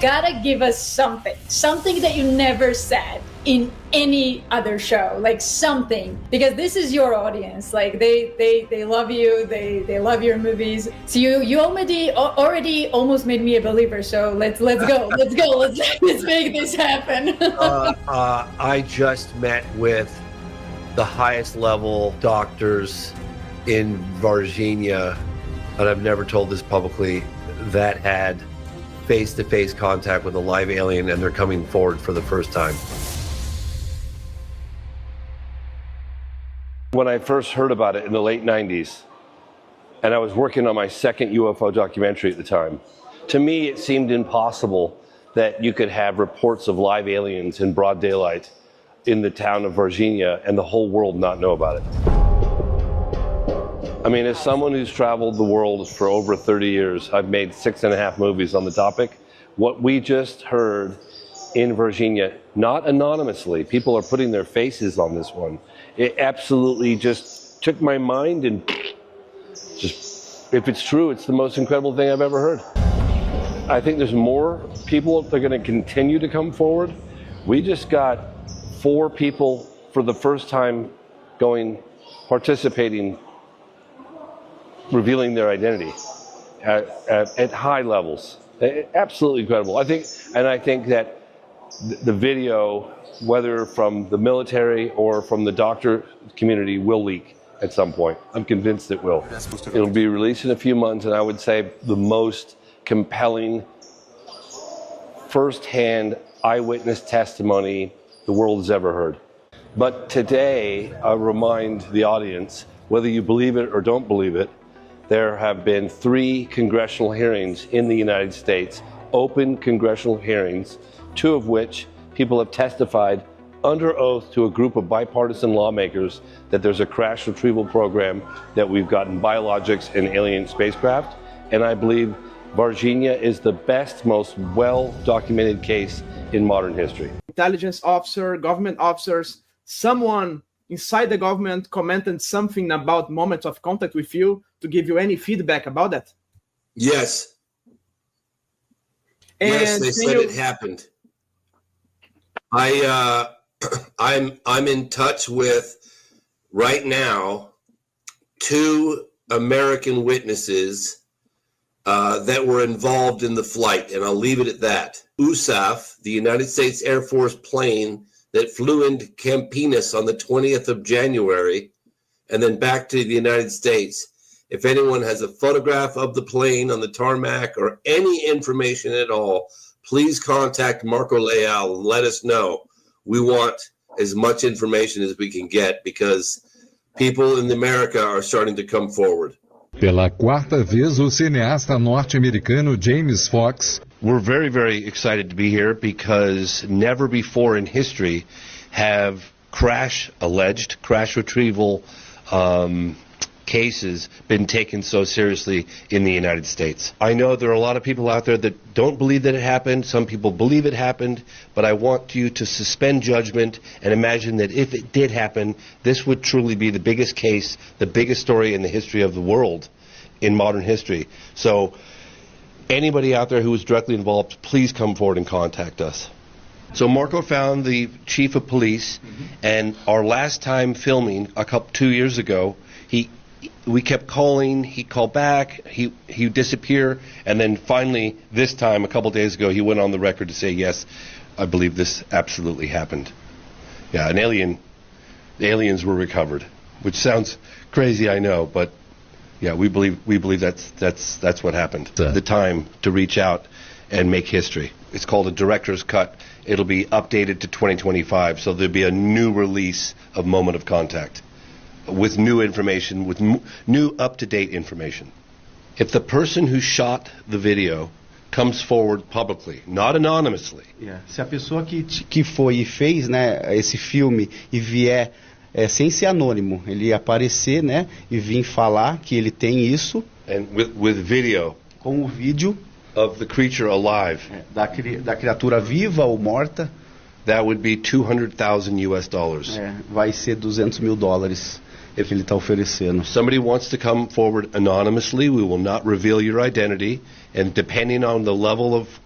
gotta give us something that you never said in any other show, like something, because this is your audience. Like they love you, they love your movies. So you already almost made me a believer. So let's go, let's make this happen. I just met with the highest level doctors in Varginha, and I've never told this publicly, that had face-to-face contact with a live alien, and they're coming forward for the first time. When I first heard about it in the late 90s, and I was working on my second UFO documentary at the time, to me it seemed impossible that you could have reports of live aliens in broad daylight in the town of Varginha and the whole world not know about it. I mean, as someone who's traveled the world for over 30 years, I've made 6.5 movies on the topic. What we just heard in Varginha, not anonymously, people are putting their faces on this one. It absolutely just took my mind, and just, if it's true, it's the most incredible thing I've ever heard. I think there's more people that are going to continue to come forward. We just got 4 people for the first time participating, revealing their identity at high levels. Absolutely incredible. I think that the video, whether from the military or from the doctor community, will leak at some point. I'm convinced it will. It'll be released in a few months, and I would say the most compelling first-hand eyewitness testimony the world has ever heard. But today, I remind the audience, whether you believe it or don't believe it, there have been 3 congressional hearings in the United States, open congressional hearings, 2 of which people have testified under oath to a group of bipartisan lawmakers that there's a crash retrieval program, that we've gotten biologics and alien spacecraft. And I believe Varginha is the best, most well-documented case in modern history. Intelligence officer, government officers, someone inside the government commented something about moments of contact with you to give you any feedback about that? Yes. And yes, they said it happened. I'm in touch with, right now, 2 American witnesses that were involved in the flight, and I'll leave it at that. USAF, the United States Air Force plane that flew into Campinas on the 20th of January and then back to the United States. If anyone has a photograph of the plane on the tarmac or any information at all, please contact Marco Leal and let us know. We want as much information as we can get, because people in America are starting to come forward. Pela 4ª vez, o cineasta norte-americano James Fox. We're very, very excited to be here, because never before in history have alleged crash retrieval cases been taken so seriously in the United States. I know there are a lot of people out there that don't believe that it happened. Some people believe it happened, but I want you to suspend judgment and imagine that if it did happen, this would truly be the biggest case, the biggest story in the history of the world, in modern history. So anybody out there who is directly involved, please come forward and contact us. So Marco found the chief of police, and our last time filming 2 years ago, we kept calling, he called back, he disappeared, and then finally this time, a couple days ago, he went on the record to say, yes, I believe this absolutely happened. Yeah, the aliens were recovered, which sounds crazy, I know, but yeah, we believe that's what happened. The time to reach out and make history. It's called a director's cut. It'll be updated to 2025, so there'll be a new release of Moment of Contact, with new information, with new up-to-date information. If the person who shot the video comes forward publicly, not anonymously. Yeah. Se a pessoa que foi e fez, né, esse filme e vier sem ser anônimo, ele aparecer, né, e vir falar que ele tem isso. And with video. Com o vídeo. Of the creature alive. Da criatura viva ou morta. That would be $200,000. Vai ser $200 mil que ele está oferecendo. Somebody wants to come forward anonymously, we will not reveal your identity, and depending on the level of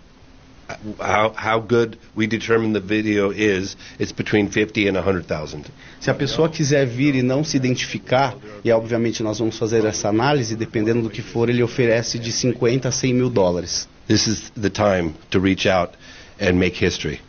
how good we determine the video is, it's between 50 and 100,000. Se a pessoa quiser vir e não se identificar, e obviamente nós vamos fazer essa análise, dependendo do que for, ele oferece de 50 a 100 mil dólares. This is the time to reach out and make history.